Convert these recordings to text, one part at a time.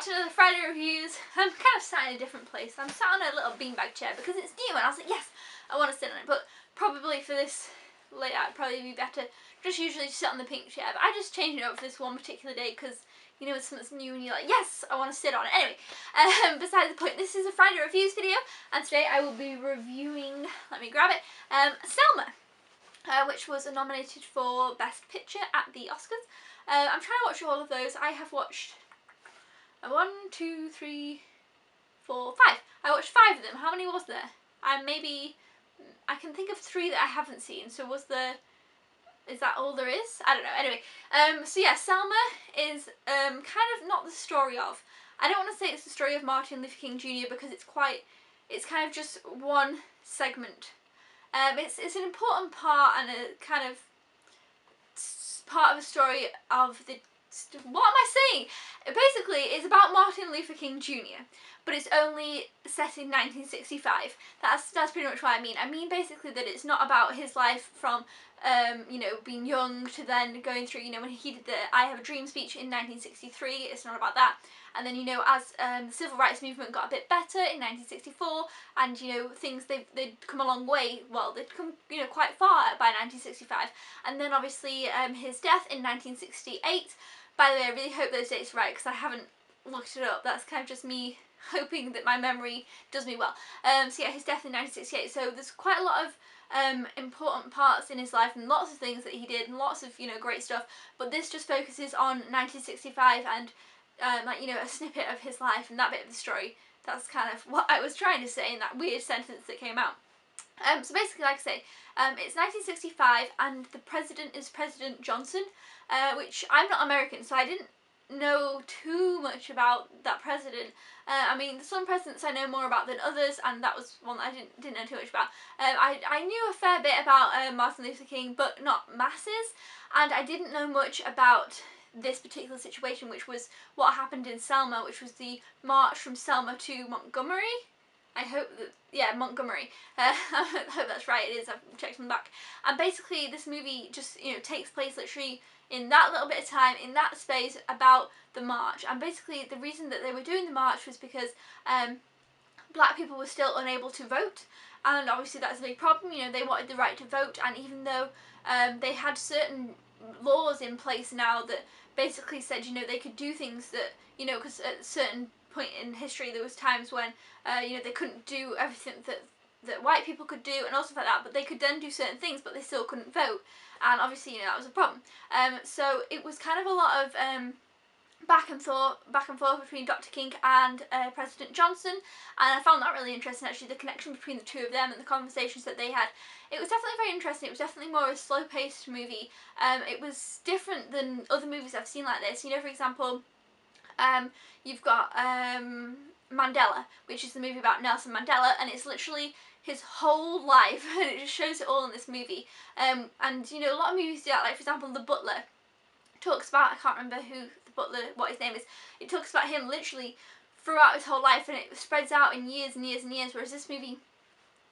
back to another Friday reviews. I'm kind of sat in a different place. I'm sat on a little beanbag chair because it's new and I was like, yes, I want to sit on it. But probably for this layout, it'd probably be better just usually to sit on the pink chair. But I just changed it up for this one particular day because, you know, it's something new and you're like, yes, I want to sit on it. Anyway, besides the point, this is a Friday reviews video and today I will be reviewing, let me grab it, Selma. Which was nominated for Best Picture at the Oscars. I'm trying to watch all of those. I have watched 1, 2, 3, 4, 5. I watched 5 of them. How many was there? Maybe I can think of 3 that I haven't seen. So is that all there is? I don't know. Anyway, so yeah, Selma is kind of not the story of. I don't want to say it's the story of Martin Luther King Jr. because it's kind of just one segment. It's an important part and a kind of part of a story of the... What am I saying? Basically, it's about Martin Luther King Jr., but it's only set in 1965. That's pretty much what I mean. I mean basically that it's not about his life from, you know, being young to then going through, you know, when he did the I Have a Dream speech in 1963. It's not about that. And then, you know, as the civil rights movement got a bit better in 1964, and, you know, things, they'd come a long way, well, they'd come, you know, quite far by 1965. And then, obviously, his death in 1968. By the way, I really hope those dates are right, because I haven't looked it up. That's kind of just me hoping that my memory does me well. So yeah, his death in 1968. So there's quite a lot of important parts in his life and lots of things that he did and lots of, you know, great stuff. But this just focuses on 1965 and like, you know, a snippet of his life and that bit of the story. That's kind of what I was trying to say in that weird sentence that came out. So basically, like I say, it's 1965 and the president is President Johnson, which I'm not American, so I didn't know too much about that president. I mean, some presidents I know more about than others, and that was one that I didn't know too much about. I knew a fair bit about Martin Luther King, but not masses, and I didn't know much about this particular situation, which was what happened in Selma, which was the march from Selma to Montgomery. I hope that, yeah, Montgomery. I hope that's right, it is, I've checked them back. And basically this movie just, you know, takes place literally in that little bit of time, in that space, about the march. And basically the reason that they were doing the march was because black people were still unable to vote. And obviously that's a big problem, you know, they wanted the right to vote, and even though they had certain laws in place now that basically said, you know, they could do things that, you know, because at a certain point in history there was times when you know, they couldn't do everything that white people could do and all stuff like that, but they could then do certain things but they still couldn't vote, and obviously, you know, that was a problem. So it was kind of a lot of back and forth between Dr. King and President Johnson, and I found that really interesting, actually, the connection between the two of them and the conversations that they had. It was definitely very interesting. It was definitely more a slow-paced movie. It was different than other movies I've seen like this. You know, for example, you've got Mandela, which is the movie about Nelson Mandela, and it's literally his whole life, and it just shows it all in this movie. And, you know, a lot of movies do that, like, for example, The Butler talks about, I can't remember who the butler, what his name is, it talks about him literally throughout his whole life, and it spreads out in years and years and years, whereas this movie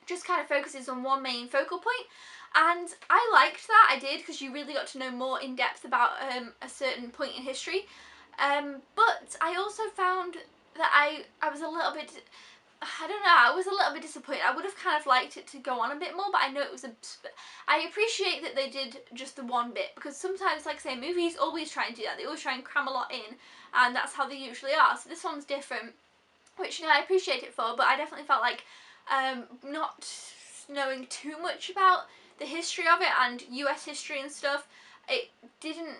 just kind of focuses on one main focal point. And I liked that, I did, because you really got to know more in depth about a certain point in history. But I also found that I was a little bit, I don't know, I was a little bit disappointed. I would have kind of liked it to go on a bit more, but I know it was I appreciate that they did just the one bit, because sometimes, like I say, movies always try and do that. They always try and cram a lot in, and that's how they usually are. So this one's different, which, you know, I appreciate it for, but I definitely felt like not knowing too much about the history of it and US history and stuff, it didn't.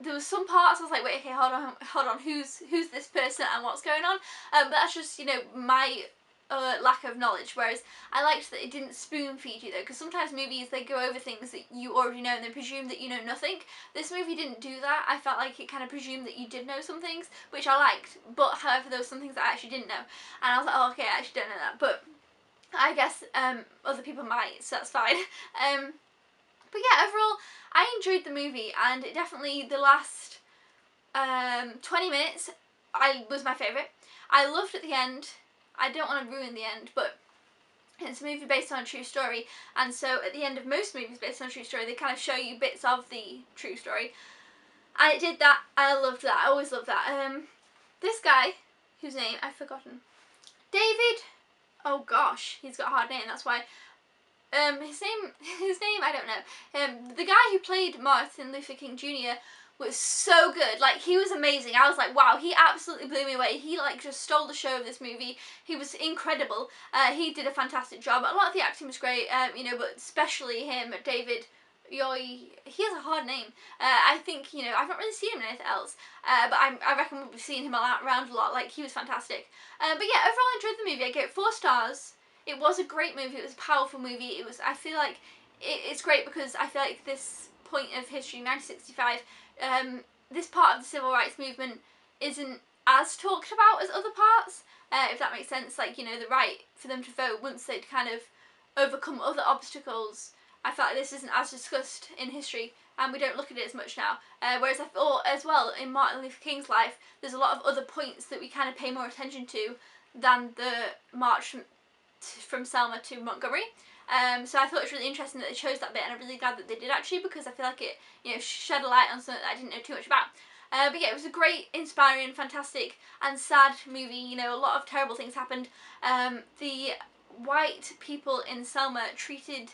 There was some parts I was like, wait, okay, hold on, who's this person and what's going on? But that's just, you know, my lack of knowledge, whereas I liked that it didn't spoon feed you, though, because sometimes movies, they go over things that you already know and they presume that you know nothing. This movie didn't do that. I felt like it kind of presumed that you did know some things, which I liked, but however there were some things that I actually didn't know, and I was like, oh, okay, I actually don't know that, but I guess other people might, so that's fine. But yeah, overall, I enjoyed the movie, and it definitely, the last 20 minutes was my favourite. I loved at the end. I don't want to ruin the end, but it's a movie based on a true story, and so at the end of most movies based on a true story, they kind of show you bits of the true story, and it did that, and I loved that. I always loved that. This guy, whose name I've forgotten. David. Oh gosh, he's got a hard name. That's why. His name I don't know. The guy who played Martin Luther King Jr. was so good. Like, he was amazing. I was like, wow, he absolutely blew me away. He like just stole the show of this movie. He was incredible. He did a fantastic job. A lot of the acting was great. You know, but especially him, David. He has a hard name. I think, you know, I've not really seen him in anything else, but I reckon we'll be seeing him around a lot. Like, he was fantastic. But yeah, overall I enjoyed the movie. I gave it 4 stars. It was a great movie. It was a powerful movie. It was. I feel like it's great because I feel like this point of history, 1965, this part of the civil rights movement isn't as talked about as other parts. If that makes sense, like, you know, the right for them to vote once they'd kind of overcome other obstacles. I feel like this isn't as discussed in history, and we don't look at it as much now. Whereas I thought as well in Martin Luther King's life, there's a lot of other points that we kind of pay more attention to than the march from Selma to Montgomery. So I thought it was really interesting that they chose that bit, and I'm really glad that they did actually, because I feel like it, you know, shed a light on something that I didn't know too much about. But yeah, it was a great, inspiring, fantastic, and sad movie. You know, a lot of terrible things happened. The white people in Selma treated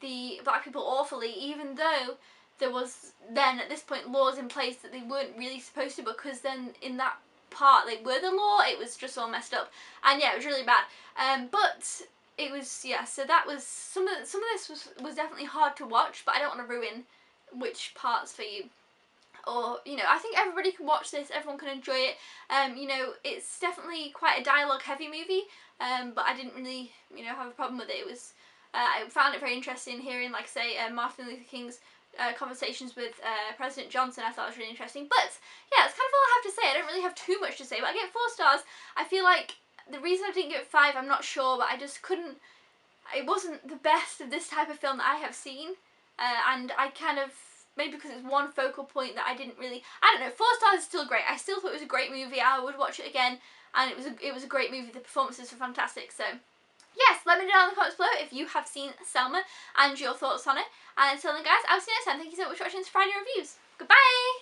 the black people awfully, even though there was then at this point laws in place that they weren't really supposed to, because then in that part they were the law. It was just all messed up, and yeah, it was really bad. But it was, yeah, so that was some of this was definitely hard to watch, but I don't want to ruin which parts for you. Or, you know, I think everybody can watch this, everyone can enjoy it. You know, it's definitely quite a dialogue heavy movie, but I didn't really, you know, have a problem with it. It was, I found it very interesting hearing, like I say, Martin Luther King's conversations with President Johnson. I thought it was really interesting. But yeah, that's kind of all I have to say. I don't really have too much to say, but I get 4 stars. I feel like the reason I didn't give it 5, I'm not sure, but I just couldn't, it wasn't the best of this type of film that I have seen, and I kind of, maybe because it's one focal point that I didn't really, I don't know, 4 stars is still great. I still thought it was a great movie. I would watch it again, and it was a great movie. The performances were fantastic. So yes, let me know down in the comments below if you have seen Selma and your thoughts on it. And until then guys, I'll see you next time. Thank you so much for watching this Friday Reviews. Goodbye!